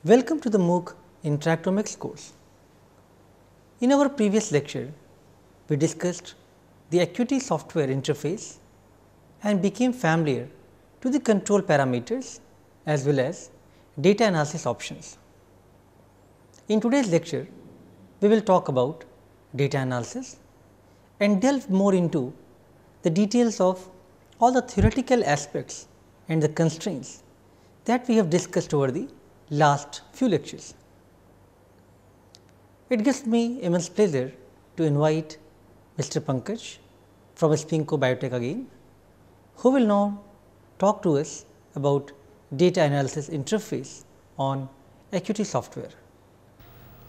Welcome to the MOOC Interactomics course. In our previous lecture, we discussed the Acuity software interface and became familiar to the control parameters as well as data analysis options. In today's lecture, we will talk about data analysis and delve more into the details of all the theoretical aspects and the constraints that we have discussed over the last few lectures. It gives me immense pleasure to invite Mr. Pankaj from Spinco Biotech again, who will now talk to us about data analysis interface on Acuity software.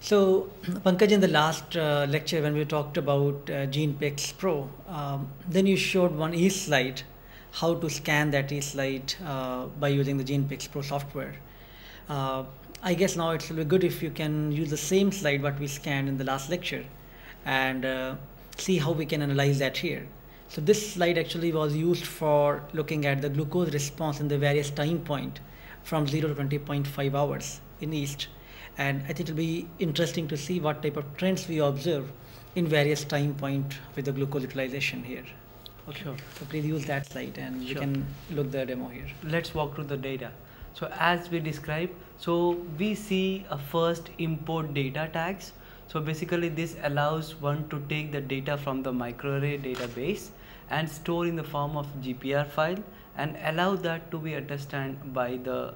So, Pankaj, in the last lecture when we talked about GenePix Pro, then you showed one e-slide, how to scan that e-slide by using the GenePix Pro software. I guess now it will be good if you can use the same slide what we scanned in the last lecture and see how we can analyze that here. So this slide actually was used for looking at the glucose response in the various time point from 0 to 20.5 hours in East, and I think it will be interesting to see what type of trends we observe in various time point with the glucose utilization here. Okay. Sure. So please use that slide and we can look the demo here. Let's walk through the data. So as we described, so we see a first import data tags. So basically this allows one to take the data from the microarray database and store in the form of GPR file and allow that to be understood by the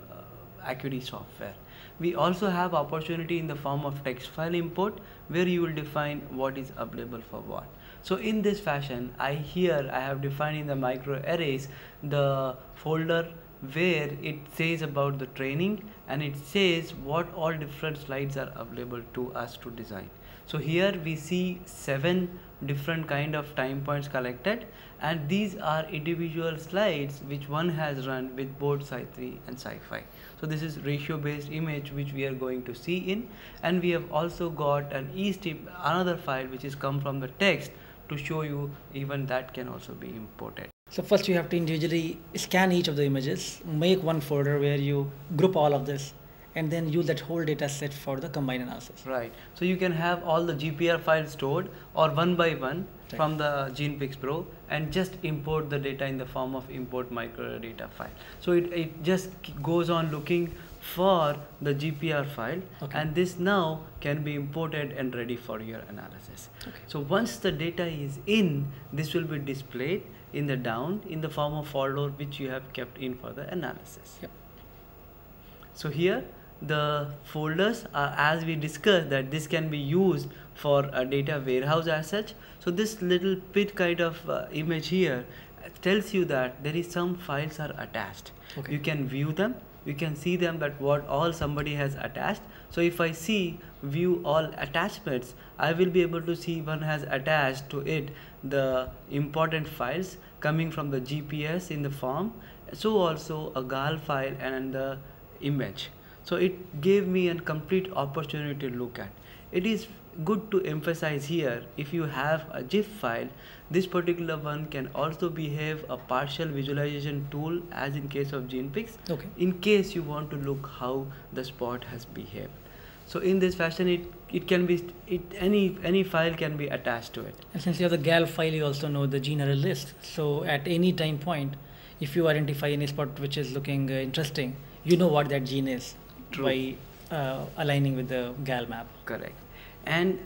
Acuity software. We also have opportunity in the form of text file import where you will define what is available for what. So in this fashion, I have defined in the microarrays the folder where it says about the training and it says what all different slides are available to us to design. So here we see 7 different kind of time points collected, and these are individual slides which one has run with both Sci3 and Sci5. So this is ratio based image which we are going to see in, and we have also got an another file which is come from the text to show you even that can also be imported. So first you have to individually scan each of the images, make one folder where you group all of this and then use that whole data set for the combined analysis. Right. So you can have all the GPR files stored or one by one from the GenePix Pro and just import the data in the form of import micro data file. So it just goes on looking for the GPR file, and this now can be imported and ready for your analysis. So once the data is in, this will be displayed in the form of folder which you have kept in for the analysis. So here the folders are, as we discussed, that this can be used for a data warehouse as such. So this little bit kind of image here tells you that there is some files are attached. You can view them, you can see them that what all somebody has attached. So if I see view all attachments, I will be able to see one has attached to it the important files coming from the GPS in the form, so also a GAL file and the image. So it gave me a complete opportunity to look at. It is good to emphasize here, if you have a GIF file, this particular one can also behave a partial visualization tool as in case of GenePix, in case you want to look how the spot has behaved. So in this fashion, it can be any file can be attached to it. And since you have the GAL file, you also know the gene array list. So at any time point, if you identify any spot which is looking interesting, you know what that gene is by aligning with the GAL map. Correct. And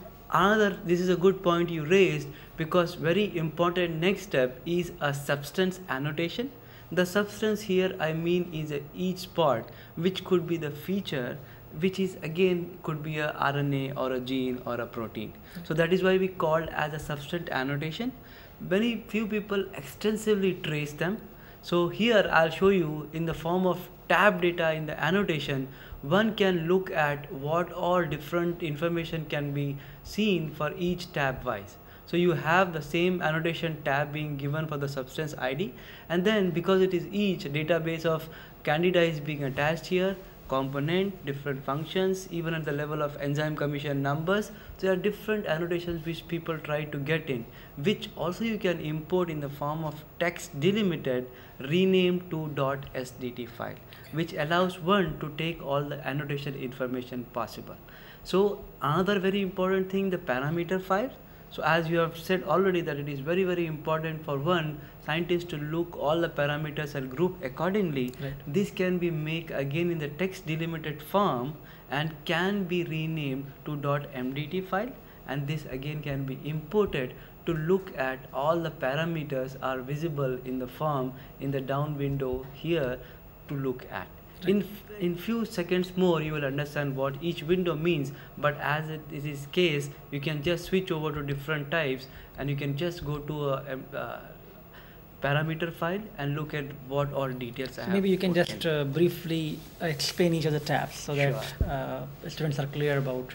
this is a good point you raised, because very important next step is a substance annotation. The substance here I mean is each spot which could be the feature, which is again could be a RNA or a gene or a protein. So that is why we called as a substance annotation. Very few people extensively trace them. So here I'll show you in the form of tab data in the annotation, one can look at what all different information can be seen for each tab wise. So you have the same annotation tab being given for the substance ID, and then because it is each database of candida is being attached here, component, different functions, even at the level of enzyme commission numbers. There are different annotations which people try to get in, which also you can import in the form of text delimited renamed to .sdt file, which allows one to take all the annotation information possible. So another very important thing, the parameter file. So as you have said already that it is very, very important for one scientist to look all the parameters and group accordingly. Right. This can be made again in the text delimited form and can be renamed to .mdt file, and this again can be imported to look at all the parameters are visible in the form in the down window here to look at. In few seconds more you will understand what each window means, but as it is case, you can just switch over to different types and you can just go to a parameter file and look at what all details I have. Maybe you can just briefly explain each of the tabs so Sure. that students are clear about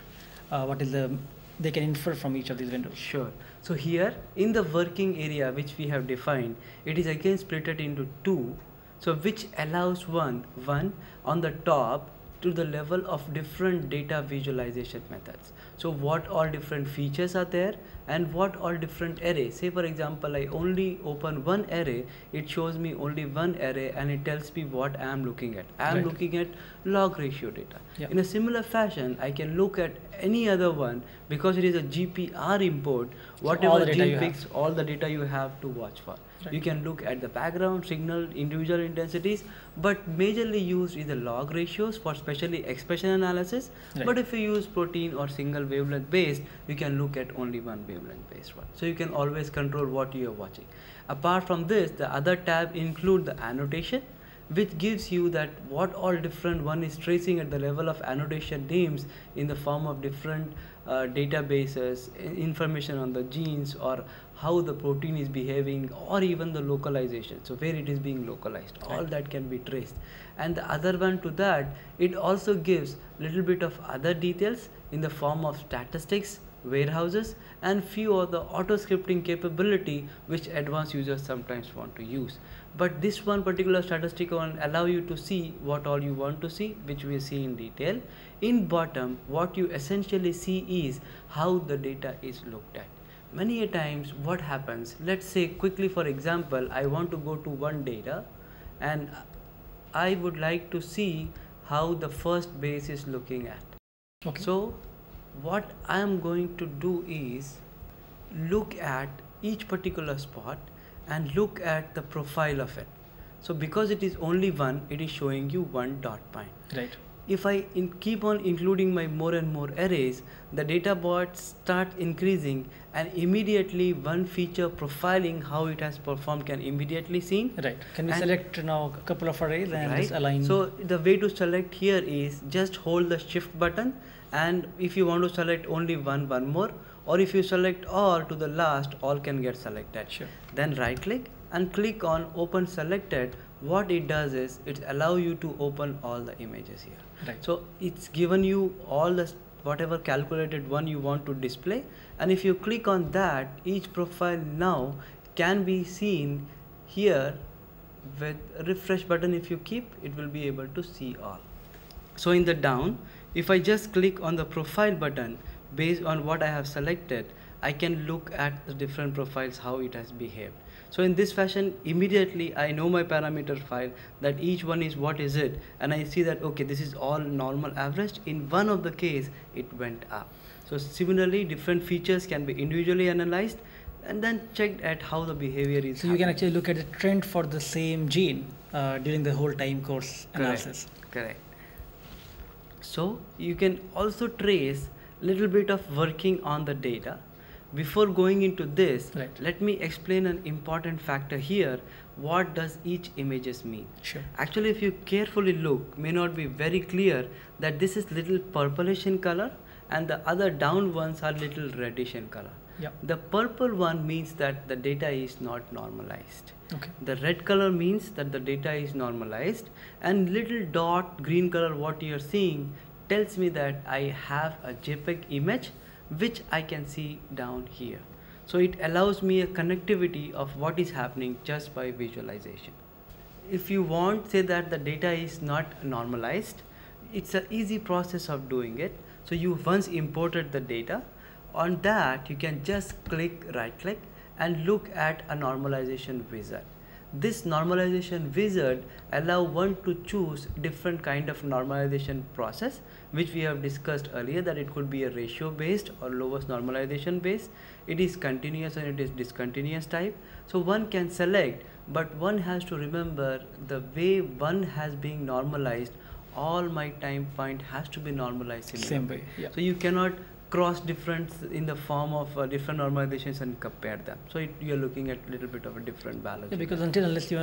what is they can infer from each of these windows. Sure. So here in the working area which we have defined, it is again split into two. So which allows one on the top to the level of different data visualization methods. So what all different features are there and what all different arrays. Say for example, I only open one array, it shows me only one array and it tells me what I am looking at. I am looking at log ratio data. Yep. In a similar fashion, I can look at any other one because it is a GPR import, whatever gene picks, all the data you have to watch for. Right. You can look at the background, signal, individual intensities, but majorly used is the log ratios for especially expression analysis. Right. But if you use protein or single wavelength based, you can look at only one wavelength based one. So you can always control what you are watching. Apart from this, the other tab include the annotation, which gives you that what all different one is tracing at the level of annotation names in the form of different databases, information on the genes or how the protein is behaving, or even the localization, so where it is being localized, all that can be traced. And the other one to that, it also gives little bit of other details in the form of statistics, warehouses, and few of the auto scripting capability which advanced users sometimes want to use. But this one particular statistic will allow you to see what all you want to see, which we see in detail. In bottom, what you essentially see is how the data is looked at. Many a times what happens, let's say quickly for example, I want to go to one data and I would like to see how the first base is looking at. Okay. So what I am going to do is look at each particular spot and look at the profile of it. So because it is only one, it is showing you one dot point. Right. If I keep on including my more and more arrays, the data bots start increasing and immediately one feature profiling how it has performed can immediately seen. Right. Can we select now a couple of arrays and just align? So the way to select here is just hold the shift button, and if you want to select only one more, or if you select all to the last, all can get selected. Sure. Then right click and click on open selected. What it does is it allow you to open all the images here. Right. So it's given you all the whatever calculated one you want to display, and if you click on that, each profile now can be seen here with refresh button. If you keep, it will be able to see all. So in the down, if I just click on the profile button, based on what I have selected, I can look at the different profiles, how it has behaved. So in this fashion, immediately I know my parameter file, that each one is what is it, and I see that okay, this is all normal averaged. In one of the case, it went up. So similarly, different features can be individually analyzed and then checked at how the behavior is. So you can actually look at the trend for the same gene during the whole time course analysis. Correct. So you can also trace little bit of working on the data. Before going into this, let me explain an important factor here. What does each images mean? Sure. Actually, if you carefully look, may not be very clear that this is little purplish in color and the other down ones are little reddish in color. Yep. The purple one means that the data is not normalized. Okay. The red color means that the data is normalized, and little dot green color what you are seeing tells me that I have a JPEG image which I can see down here. So it allows me a connectivity of what is happening just by visualization. If you want, say that the data is not normalized, it's an easy process of doing it. So you once imported the data, on that you can just right click and look at a normalization wizard. This normalization wizard allow one to choose different kind of normalization process, which we have discussed earlier, that it could be a ratio based or lowest normalization based. It is continuous and it is discontinuous type. So one can select, but one has to remember the way one has been normalized, all my time point has to be normalized in same way. Yeah. So you cannot cross difference in the form of different normalizations and compare them. So you're looking at a little bit of a different balance. Yeah, because unless you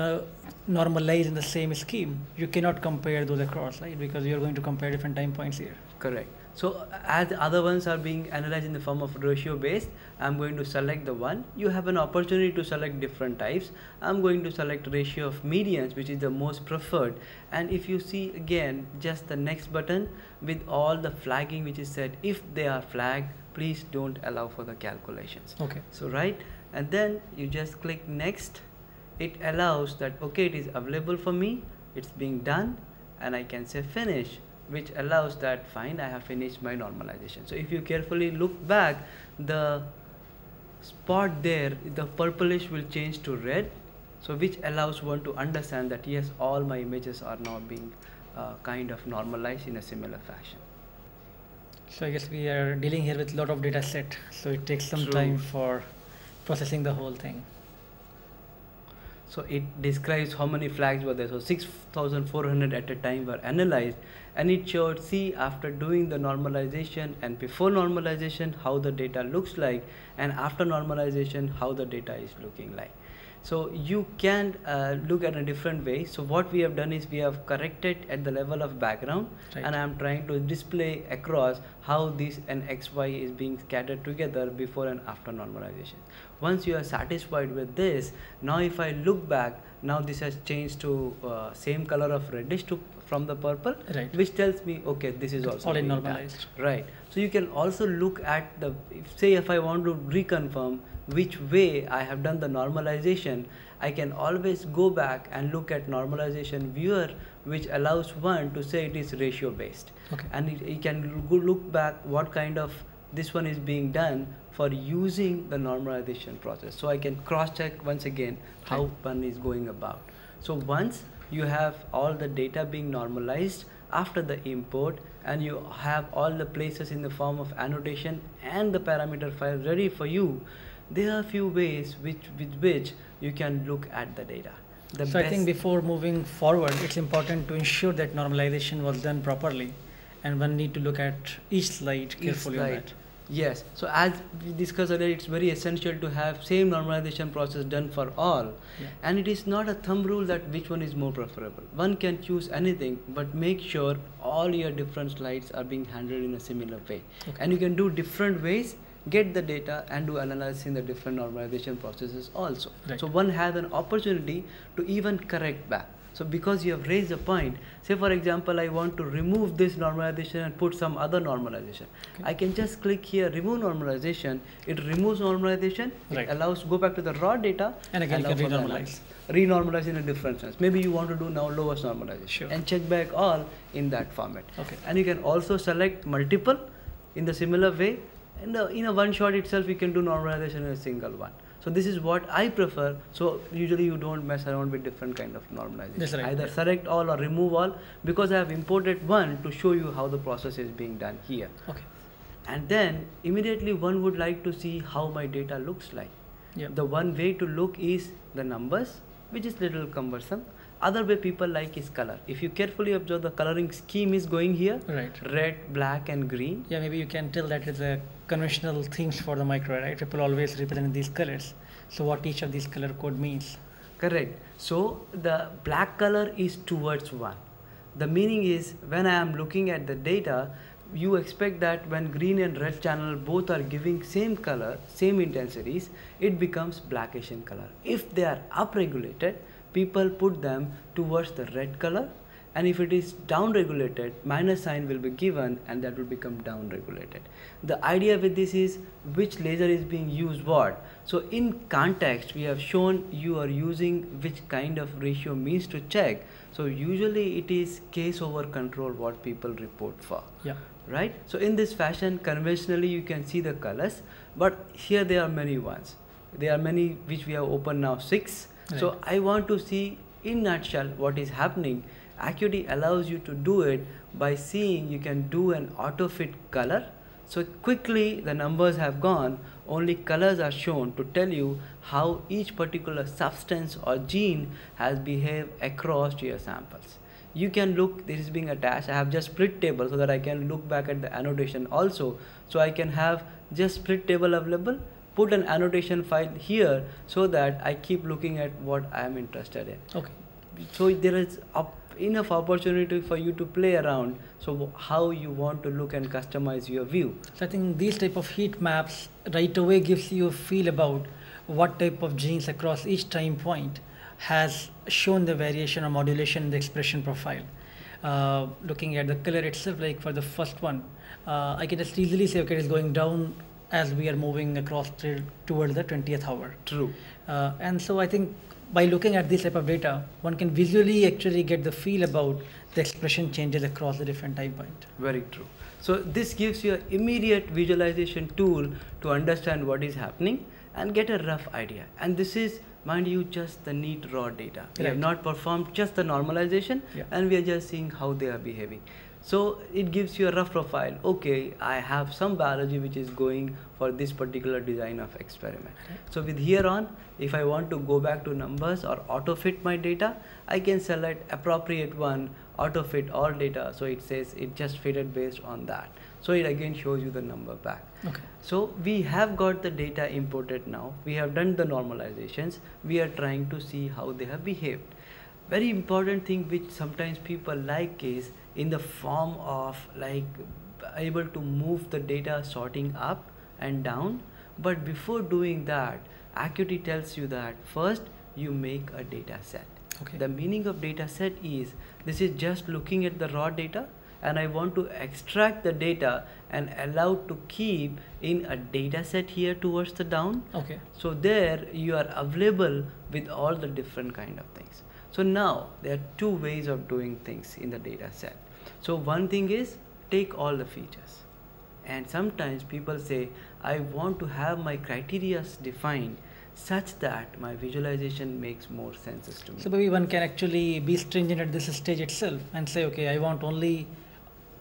normalize in the same scheme, you cannot compare those across, right? Because you're going to compare different time points here. Correct. So as the other ones are being analyzed in the form of ratio based, I'm going to select the one. You have an opportunity to select different types. I'm going to select ratio of medians, which is the most preferred. And if you see again, just the next button with all the flagging which is said, if they are flagged, please don't allow for the calculations. Okay. So right, and then you just click next. It allows that, okay, it is available for me, it's being done, and I can say finish, which allows that fine, I have finished my normalization. So if you carefully look back, the spot there, the purplish will change to red, so which allows one to understand that yes, all my images are now being kind of normalized in a similar fashion. So I guess we are dealing here with a lot of data set, so it takes some time for processing the whole thing. So it describes how many flags were there. So 6,400 at a time were analyzed, and it showed, see, after doing the normalization and before normalization how the data looks like, and after normalization how the data is looking like. So you can look at a different way. So what we have done is we have corrected at the level of background, right, and I am trying to display across how this and XY is being scattered together before and after normalization. Once you are satisfied with this, now if I look back, now this has changed to same color of reddish from the purple, right, which tells me, okay, this is also all normalized. Right. So you can also look at the, say if I want to reconfirm which way I have done the normalization, I can always go back and look at Normalization Viewer, which allows one to say it is ratio based. Okay. And you can go look back what kind of this one is being done for using the normalization process. So I can cross check once again how one is going about. So once you have all the data being normalized after the import, and you have all the places in the form of annotation and the parameter file ready for you, there are a few ways with which you can look at the data. So I think before moving forward, it's important to ensure that normalization was done properly, and one need to look at each slide carefully on that. Yes. So as we discussed earlier, it's very essential to have same normalization process done for all. Yeah. And it is not a thumb rule that which one is more preferable. One can choose anything, but make sure all your different slides are being handled in a similar way. Okay. And you can do different ways, get the data and do analysis in the different normalization processes also. Right. So one has an opportunity to even correct back. So because you have raised a point, say for example, I want to remove this normalization and put some other normalization. Okay. I can just click here, remove normalization. It removes normalization. Right. It allows go back to the raw data. And again, you can renormalize. Renormalize in a different sense. Maybe you want to do now lowest normalization. Sure. And check back all in that format. Okay. And you can also select multiple in the similar way. And in a one shot itself, you can do normalization in a single one. So this is what I prefer. So usually you don't mess around with different kind of normalization. That's right. Either select all or remove all, because I have imported one to show you how the process is being done here. Okay. And then immediately one would like to see how my data looks like. Yep. The one way to look is the numbers, which is little cumbersome. Other way people like is color. If you carefully observe, the coloring scheme is going here. Right. Red, black and green. Yeah, maybe you can tell that it's a conventional themes for the microarray, right? People always represent these colors. So what each of these color code means. Correct. So the black color is towards 1. The meaning is when I am looking at the data, you expect that when green and red channel both are giving same color, same intensities, it becomes blackish in color. If they are upregulated, people put them towards the red color, and if it is down regulated, minus sign will be given and that will become down regulated. The idea with this is which laser is being used what. So in context we have shown you are using which kind of ratio means to check. So usually it is case over control what people report for. Yeah. Right? So in this fashion, conventionally you can see the colors, but here there are many ones. There are many which we have opened now, 6. Right. So I want to see in nutshell what is happening. Acuity allows you to do it by seeing you can do an auto fit color. So quickly the numbers have gone, only colors are shown to tell you how each particular substance or gene has behaved across your samples. You can look, this is being attached, I have just split table so that I can look back at the annotation also. So I can have just split table available, put an annotation file here so that I keep looking at what I am interested in. Okay. So there is enough opportunity for you to play around, so how you want to look and customize your view. So I think these type of heat maps right away gives you a feel about what type of genes across each time point has shown the variation or modulation in the expression profile. Looking at the color itself, like for the first one, I can just easily say, okay, it is going down as we are moving across towards the 20th hour. True. And so I think by looking at this type of data, one can visually actually get the feel about the expression changes across the different time point. Very true. So this gives you an immediate visualization tool to understand what is happening and get a rough idea. And this is, mind you, just the neat raw data. We have not performed just the normalization, and we are just seeing how they are behaving. So it gives you a rough profile. Okay, I have some biology which is going for this particular design of experiment. So with here on, if I want to go back to numbers or auto fit my data, I can select appropriate one, auto fit all data. So it says it just fitted based on that. So it again shows you the number back. Okay. So we have got the data imported now. We have done the normalizations. We are trying to see how they have behaved. Very important thing which sometimes people like is in the form of like able to move the data sorting up and down. But before doing that, Acuity tells you that first you make a data set. Okay. The meaning of data set is this is just looking at the raw data, and I want to extract the data and allow to keep in a data set here towards the down. Okay. So there you are available with all the different kind of things. So now there are two ways of doing things in the data set. So one thing is take all the features, and sometimes people say I want to have my criteria defined such that my visualization makes more sense to me. So maybe one can actually be stringent at this stage itself and say, okay, I want only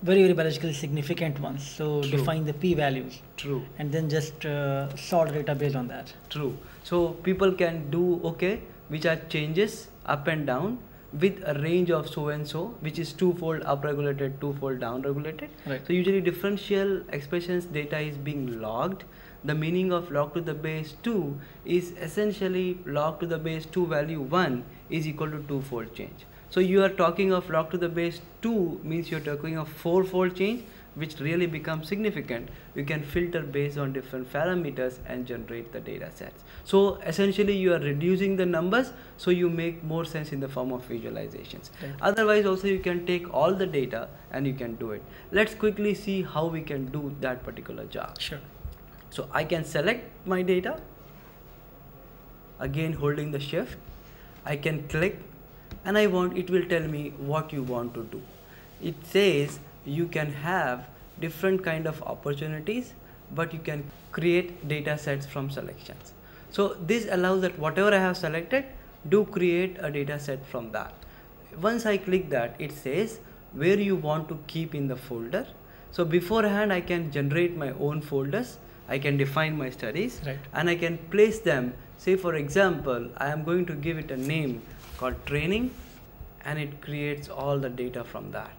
very biologically significant ones. So True. define the p-values. True. And then just sort data based on that. True. So people can do, okay, which are changes up and down with a range of so and so, which is twofold up regulated, twofold down regulated. Right. So usually differential expressions data is being logged. The meaning of log to the base 2 is essentially log to the base 2 value 1 is equal to twofold change. So you are talking of log to the base 2 means you're talking of fourfold change, which really becomes significant. You can filter based on different parameters and generate the data sets. So essentially you are reducing the numbers, so you make more sense in the form of visualizations. Right. Otherwise also you can take all the data and you can do it. Let's quickly see how we can do that particular job. Sure. So I can select my data, again holding the shift, I can click, and it will tell me what you want to do. It says you can have different kind of opportunities, but you can create data sets from selections. So this allows that whatever I have selected, do create a data set from that. Once I click that, it says where you want to keep in the folder. So beforehand I can generate my own folders. I can define my studies, right, and I can place them. Say for example, I am going to give it a name called training, and it creates all the data from that.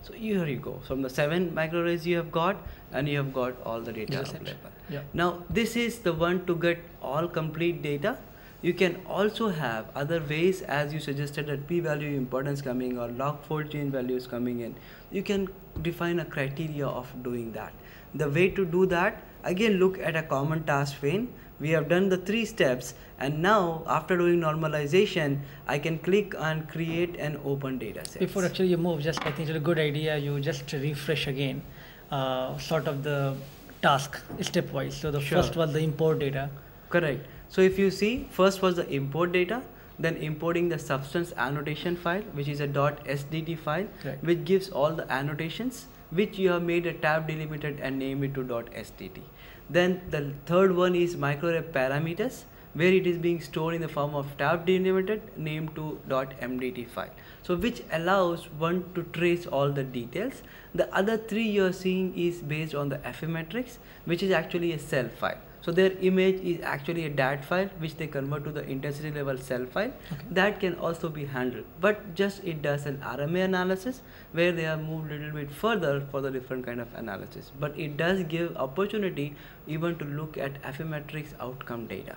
So here you go, from the 7 microarrays you have got, and you have got all the data available. Yeah. Now this is the one to get all complete data. You can also have other ways, as you suggested, that p-value importance coming or log fold change values coming in. You can define a criteria of doing that. The way to do that, again look at a common task pane. We have done the 3 steps, and now after doing normalization, I can click on create an open data set. Before actually you move, just I think it's a good idea you just refresh again, sort of the task stepwise. So the first was the import data. Correct. So if you see, first was the import data, then importing the substance annotation file, which is a .sdt file, which gives all the annotations, which you have made a tab delimited and named it to .sdt. Then the third one is microarray parameters, where it is being stored in the form of tab delimited named to .mdt file. So which allows one to trace all the details. The other 3 you are seeing is based on the Affymetrix, which is actually a cell file. So their image is actually a DAT file, which they convert to the intensity level cell file. That can also be handled, but just it does an RMA analysis where they have moved a little bit further for the different kind of analysis. But it does give opportunity even to look at Affymetrix outcome data.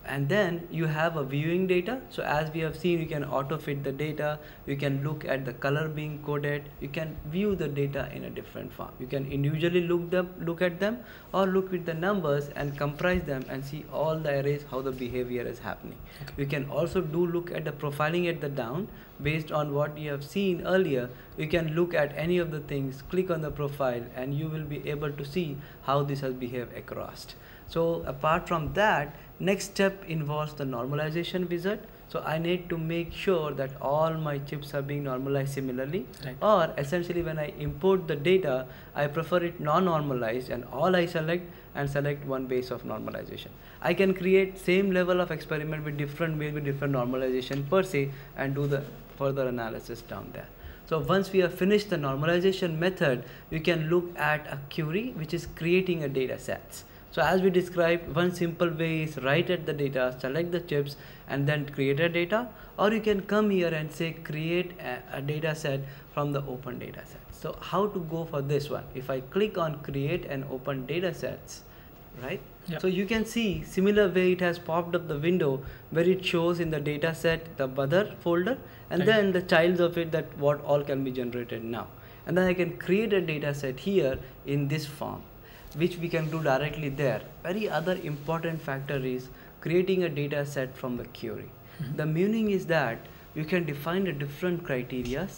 And then you have a viewing data. So as we have seen, you can auto fit the data, you can look at the color being coded, you can view the data in a different form. You can individually look at them, or look with the numbers and comprise them and see all the arrays, how the behavior is happening. You can also look at the profiling at the down based on what you have seen earlier. You can look at any of the things, click on the profile, and you will be able to see how this has behaved across. So apart from that, next step involves the normalization wizard. So I need to make sure that all my chips are being normalized similarly, or essentially when I import the data, I prefer it non-normalized, and all I select one base of normalization. I can create same level of experiment with different normalization per se and do the further analysis down there. So once we have finished the normalization method, you can look at a query which is creating a data sets. So as we described, one simple way is write at the data, select the chips, and then create a data, or you can come here and say create a data set from the open data set. So how to go for this one? If I click on create and open data sets, right? So you can see similar way it has popped up the window where it shows in the data set the mother folder, and then the childs of it, that what all can be generated now. And then I can create a data set here in this form, which we can do directly there. Very other important factor is creating a data set from the query. The meaning is that you can define the different criteria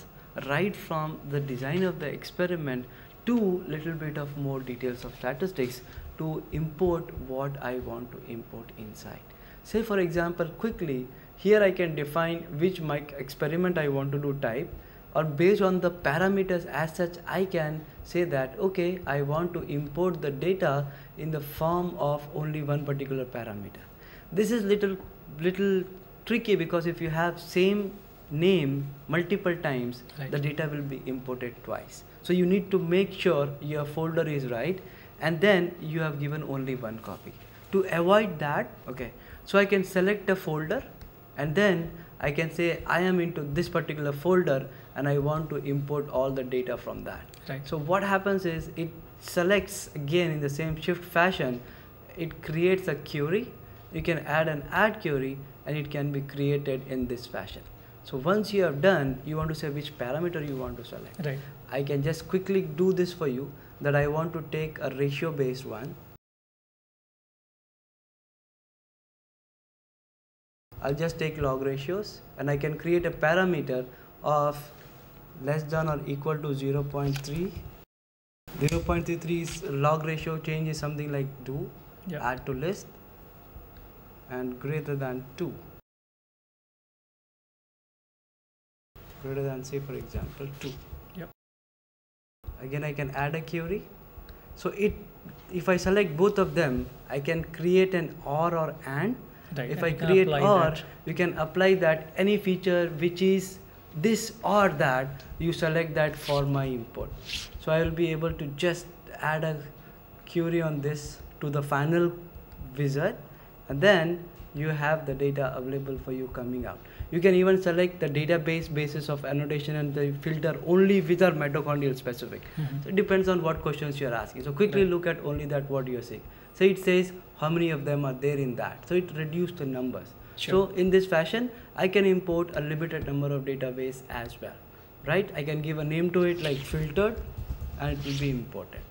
right from the design of the experiment to little bit of more details of statistics to import what I want to import inside. Say for example, quickly here I can define which my experiment I want to do type, or based on the parameters as such, I can say that okay, I want to import the data in the form of only one particular parameter. This is little tricky, because if you have same name multiple times, the data will be imported twice. So you need to make sure your folder is right, and then you have given only one copy. To avoid that, so I can select a folder, and then I can say I am into this particular folder and I want to import all the data from that. So what happens is it selects again in the same shift fashion, it creates a query. You can add an add query and it can be created in this fashion. So once you have done, you want to say which parameter you want to select. I can just quickly do this for you, that I want to take a ratio based one. I'll just take log ratios, and I can create a parameter of less than or equal to 0.3. 0.33 is log ratio change is something like do, add to list, and greater than 2. Greater than, say for example, 2. Again I can add a query. So if I select both of them, I can create an or and. If I create or, you can apply that any feature which is this or that, you select that for my import. So I will be able to just add a query on this to the final wizard, and then you have the data available for you coming out. You can even select the database basis of annotation and the filter only which are mitochondrial specific. So it depends on what questions you are asking. So quickly look at only that what you are saying. So it says how many of them are there in that. So it reduced the numbers. So in this fashion, I can import a limited number of database as well, right? I can give a name to it like filtered, and it will be imported.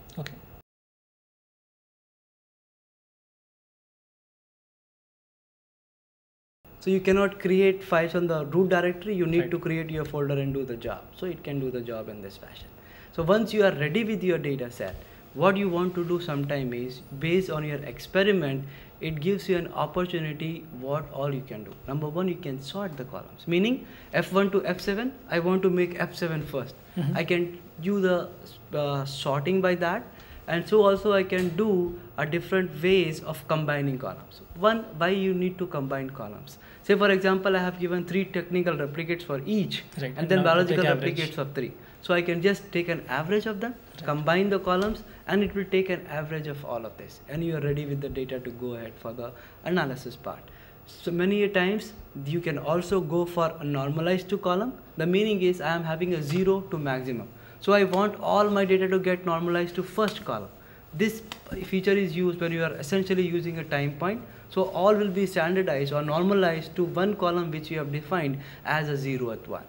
So you cannot create files on the root directory, you need to create your folder and do the job. So it can do the job in this fashion. So once you are ready with your data set, what you want to do sometime is, based on your experiment, it gives you an opportunity what all you can do. Number one, you can sort the columns, meaning F1 to F7, I want to make F7 first. I can do the sorting by that, and so also I can do a different ways of combining columns. One, why you need to combine columns. Say for example, I have given 3 technical replicates for each, and then biological replicates of 3. So I can just take an average of them, combine the columns, and it will take an average of all of this, and you are ready with the data to go ahead for the analysis part. So many a times you can also go for a normalized to column. The meaning is I am having a 0 to maximum. So I want all my data to get normalized to first column. This feature is used when you are essentially using a time point. So all will be standardized or normalized to one column which you have defined as a 0th one.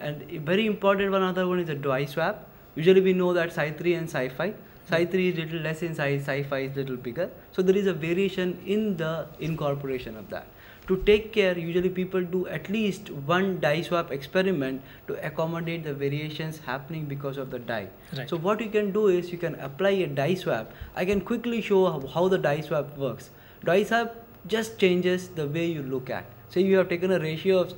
And a very important one, other one is a dye swap. Usually we know that Psi3 and Psi5. Psi3 is little less in size, Psi5 is little bigger. So there is a variation in the incorporation of that. To take care, usually people do at least one dye swap experiment to accommodate the variations happening because of the dye. So what you can do is you can apply a dye swap. I can quickly show how the dye swap works. Dye swap just changes the way you look at. Say you have taken a ratio of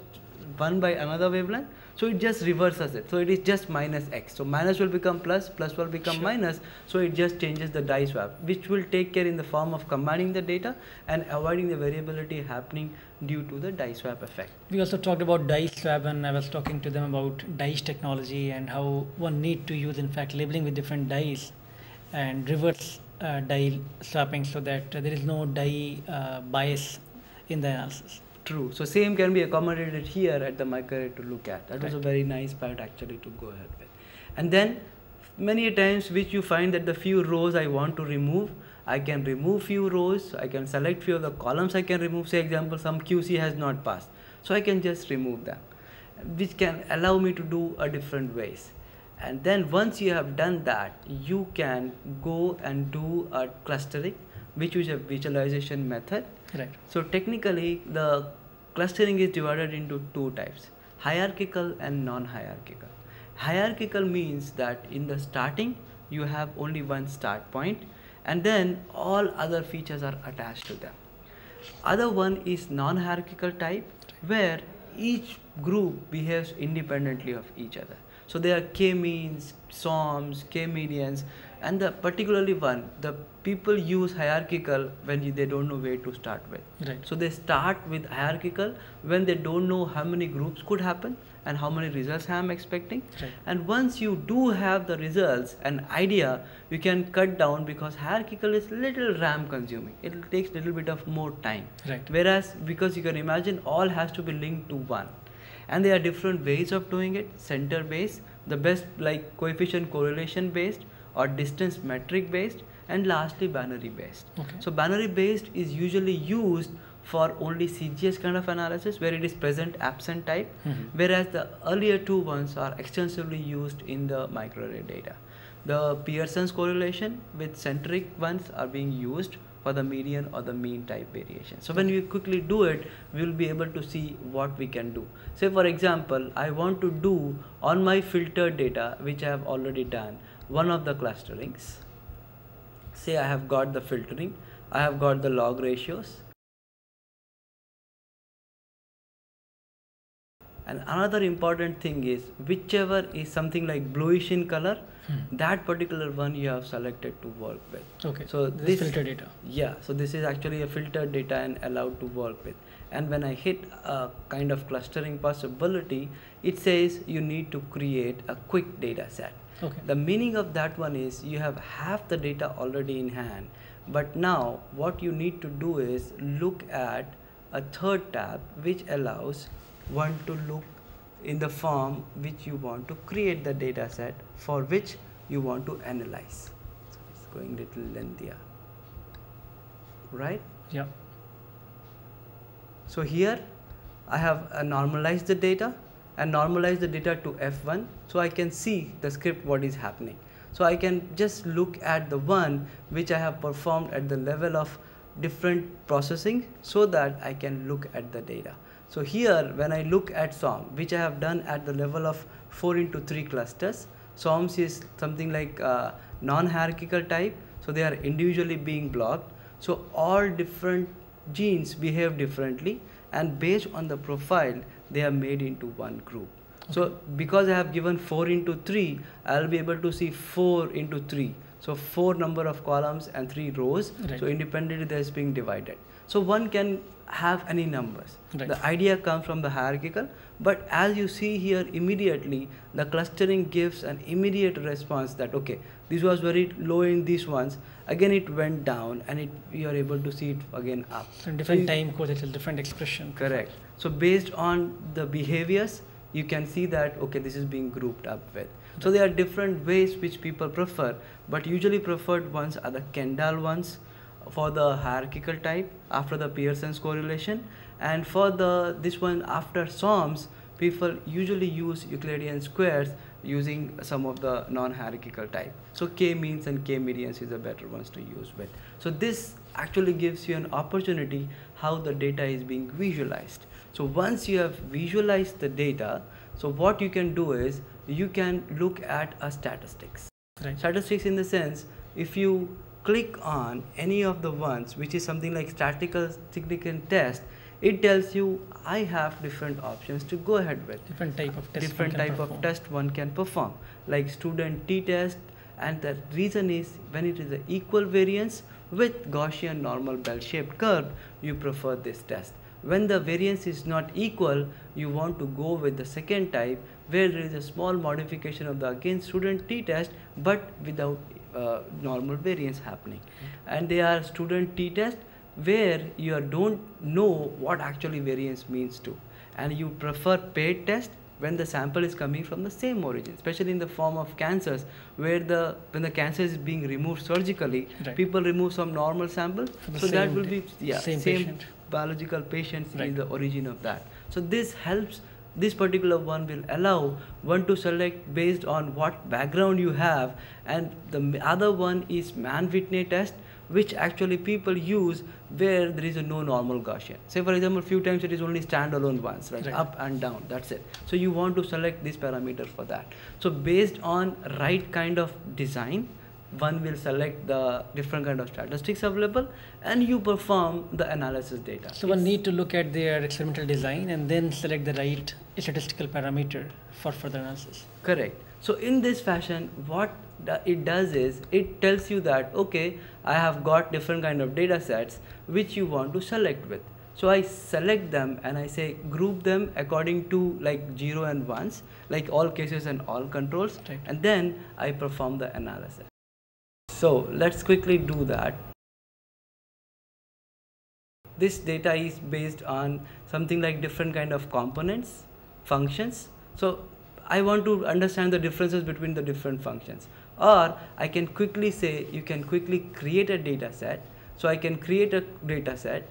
1 by another wavelength, so it just reverses it. So it is just minus x. So minus will become plus, plus will become minus. So it just changes the dye swap, which will take care in the form of combining the data and avoiding the variability happening due to the dye swap effect. We also talked about dye swap, and I was talking to them about dyes technology and how one need to use in fact labeling with different dyes and reverse dye swapping so that there is no dye bias in the analysis. True. So same can be accommodated here at the microarray to look at. That was a very nice part actually to go ahead with. And then many times which you find that the few rows I want to remove, I can remove few rows, I can select few of the columns I can remove. Say example, some QC has not passed. So I can just remove them, which can allow me to do a different ways. And then once you have done that, you can go and do a clustering, which is a visualization method. So technically the clustering is divided into 2 types, hierarchical and non-hierarchical. Hierarchical means that in the starting you have only one start point, and then all other features are attached to them. Other one is non-hierarchical type, where each group behaves independently of each other. So there are k-means, SOMs, k-medians, and the particularly one, the people use hierarchical when they don't know where to start with. So they start with hierarchical when they don't know how many groups could happen and how many results I am expecting. And once you do have the results, an idea, you can cut down, because hierarchical is little RAM consuming. It takes little bit of more time. Whereas because you can imagine all has to be linked to one. And there are different ways of doing it, center based, the best like coefficient correlation based, or distance metric based, and lastly binary based. So binary based is usually used for only CGS kind of analysis where it is present absent type, whereas the earlier 2 ones are extensively used in the microarray data. The Pearson's correlation with centric ones are being used for the median or the mean type variation. So when we quickly do it, we will be able to see what we can do. Say for example, I want to do on my filtered data, which I have already done, one of the clusterings. Say I have got the filtering, I have got the log ratios. And another important thing is, whichever is something like bluish in color, that particular one you have selected to work with. So this filter data. Yeah, so this is actually a filtered data and allowed to work with. And when I hit a kind of clustering possibility, it says you need to create a quick data set. The meaning of that one is you have half the data already in hand, but now what you need to do is look at a third tab which allows one to look in the form which you want to create the data set for which you want to analyze. So it's going little lengthier, right? So here I have normalized the data and normalize the data to F1, so I can see the script what is happening. So I can just look at the one which I have performed at the level of different processing so that I can look at the data. So here when I look at SOM, which I have done at the level of 4 into 3 clusters, SOMs is something like non-hierarchical type, so they are individually being blocked. So all different genes behave differently, and based on the profile they are made into one group. Okay. So because I have given 4 into 3, I will be able to see 4 into 3. So 4 number of columns and 3 rows. Right. So independently they is being divided. So one can have any numbers. Right. The idea comes from the hierarchical, but as you see here immediately, the clustering gives an immediate response that okay, this was very low in these ones, again it went down, and you are able to see it again up. So different time codes, different expression. Correct. So based on the behaviors, you can see that okay, this is being grouped up with. So there are different ways which people prefer, but usually preferred ones are the Kendall ones for the hierarchical type after the Pearson's correlation, and for this one after SOMs, people usually use Euclidean squares using some of the non-hierarchical type. So k-means and k-medians is the better ones to use with. So this actually gives you an opportunity how the data is being visualized. So once you have visualized the data, so what you can do is you can look at a statistics. Right. Statistics in the sense, if you click on any of the ones which is something like statistical significant test, it tells you I have different options to go ahead with. Different type of test. Different type of test one can perform, like student t-test, and the reason is when it is an equal variance with Gaussian normal bell-shaped curve, you prefer this test. When the variance is not equal, you want to go with the second type where there is a small modification of the again student t-test but without normal variance happening. And they are student t-test where you don't know what actually variance means to, and you prefer paired test when the sample is coming from the same origin, especially in the form of cancers where when the cancer is being removed surgically, right, people remove some normal sample, so that will be same biological patients, right, is the origin of that. So this helps. This particular one will allow one to select based on what background you have, and the other one is Mann-Whitney test, which actually people use where there is no normal Gaussian. Say for example, few times it is only standalone ones, right? Up and down, that's it. So you want to select this parameter for that. So based on right kind of design, one will select the different kind of statistics available, and you perform the analysis data. So one need to look at their experimental design and then select the right statistical parameter for further analysis. Correct. So in this fashion, what it does is it tells you that okay, I have got different kind of data sets which you want to select with. So I select them and I say group them according to like 0 and 1s, like all cases and all controls, right, and then I perform the analysis. So let's quickly do that. This data is based on something like different kind of components, functions. So I want to understand the differences between the different functions, or I can quickly say you can quickly create a data set. So I can create a data set,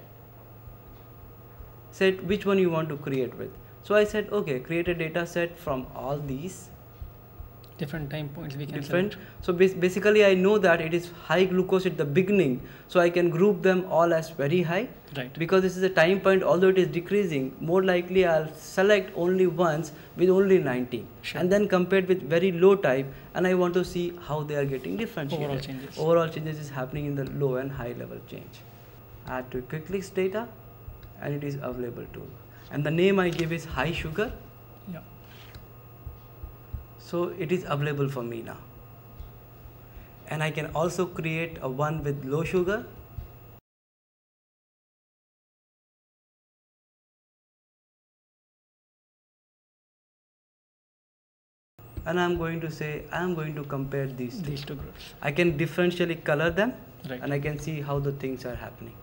set which one you want to create with. So I said okay, create a data set from all these different time points we can select. So basically I know that it is high glucose at the beginning, so I can group them all as very high, right, because this is a time point, although it is decreasing, more likely I'll select only ones with only 19, sure, and then compared with very low type, and I want to see how they are getting differentiated. Overall changes is happening in the low and high level change. Add to quick list data, and it is available too, and the name I give is high sugar. Yeah. So it is available for me now, and I can also create a one with low sugar, and I'm going to say I'm going to compare these two groups. I can differentially color them, right, and I can see how the things are happening.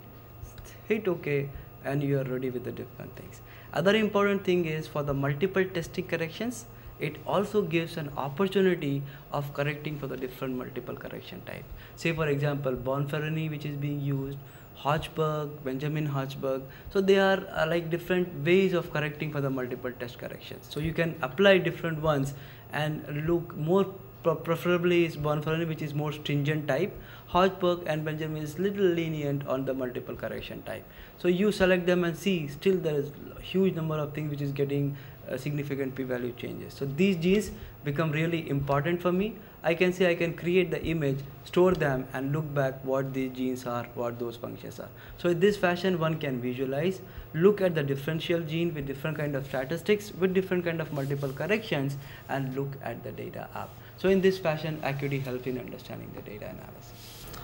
Hit OK, and you are ready with the different things. Other important thing is for the multiple testing corrections, it also gives an opportunity of correcting for the different multiple correction type. Say for example, Bonferroni, which is being used, Hodgberg, Benjamin Hodgberg. So they are like different ways of correcting for the multiple test corrections. So you can apply different ones and look more preferably is Bonferroni, which is more stringent type. Hodgepodge and Benjamin is little lenient on the multiple correction type. So you select them and see, still there is a huge number of things which is getting significant p-value changes. So these genes become really important for me. I can say I can create the image, store them, and look back what these genes are, what those functions are. So in this fashion, one can visualize, look at the differential gene with different kind of statistics, with different kind of multiple corrections, and look at the data up. So in this fashion, Acuity helps in understanding the data analysis.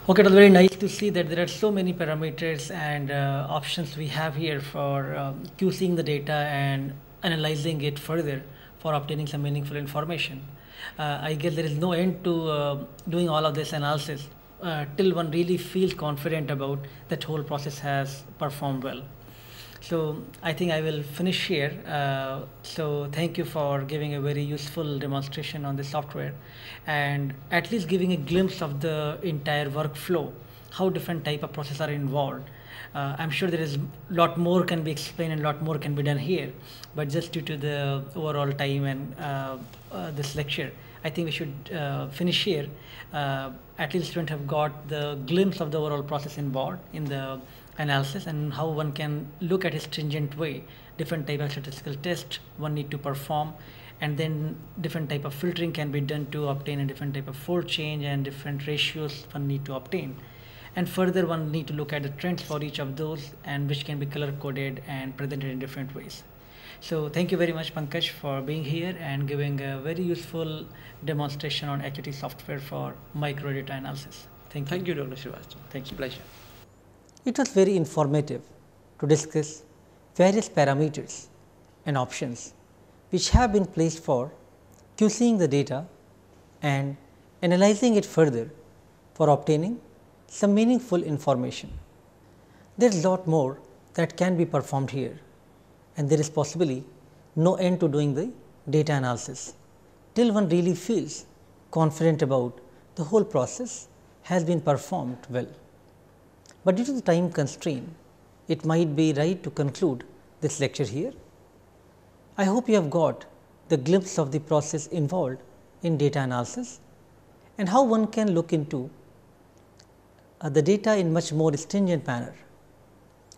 Okay, it was very nice to see that there are so many parameters and options we have here for QCing the data and analyzing it further for obtaining some meaningful information. I guess there is no end to doing all of this analysis till one really feels confident about that whole process has performed well. So I think I will finish here. So thank you for giving a very useful demonstration on the software and at least giving a glimpse of the entire workflow, how different type of processes are involved. I'm sure there is a lot more can be explained and a lot more can be done here, but just due to the overall time and this lecture, I think we should finish here. At least students have got the glimpse of the overall process involved in the analysis and how one can look at a stringent way, different type of statistical tests one need to perform, and then different type of filtering can be done to obtain a different type of fold change and different ratios one need to obtain. And further one need to look at the trends for each of those and which can be color coded and presented in different ways. So thank you very much, Pankaj, for being here and giving a very useful demonstration on Acuity software for microdata analysis. Thank you. Thank you, Dr. Srivastava. Thank you. Pleasure. It was very informative to discuss various parameters and options which have been placed for QCing the data and analyzing it further for obtaining some meaningful information. There is a lot more that can be performed here, and there is possibly no end to doing the data analysis till one really feels confident about the whole process has been performed well. But due to the time constraint, it might be right to conclude this lecture here. I hope you have got the glimpse of the process involved in data analysis and how one can look into the data in much more stringent manner,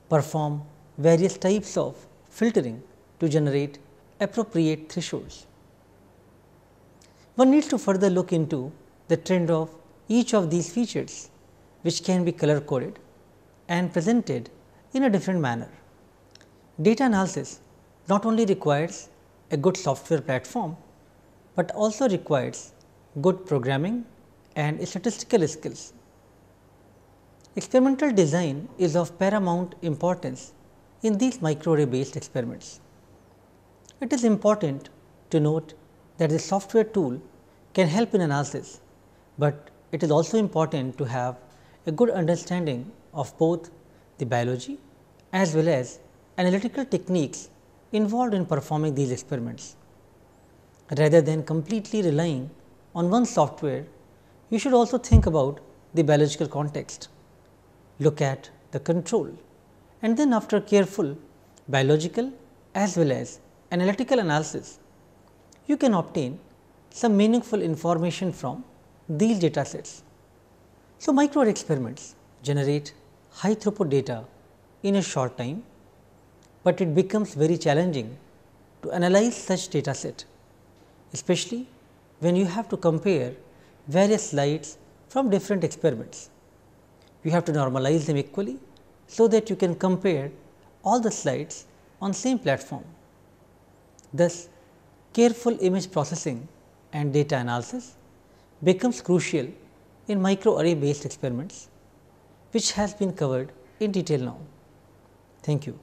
perform various types of filtering to generate appropriate thresholds. One needs to further look into the trend of each of these features, which can be color coded and presented in a different manner. Data analysis not only requires a good software platform, but also requires good programming and statistical skills. Experimental design is of paramount importance in these microarray based experiments. It is important to note that the software tool can help in analysis, but it is also important to have a good understanding of both the biology as well as analytical techniques involved in performing these experiments. Rather than completely relying on one software, you should also think about the biological context, look at the control, and then after careful biological as well as analytical analysis, you can obtain some meaningful information from these data sets. So, microarray experiments generate high throughput data in a short time, but it becomes very challenging to analyze such data set, especially when you have to compare various slides from different experiments. You have to normalize them equally, so that you can compare all the slides on same platform. Thus, careful image processing and data analysis becomes crucial in microarray based experiments, which has been covered in detail now. Thank you.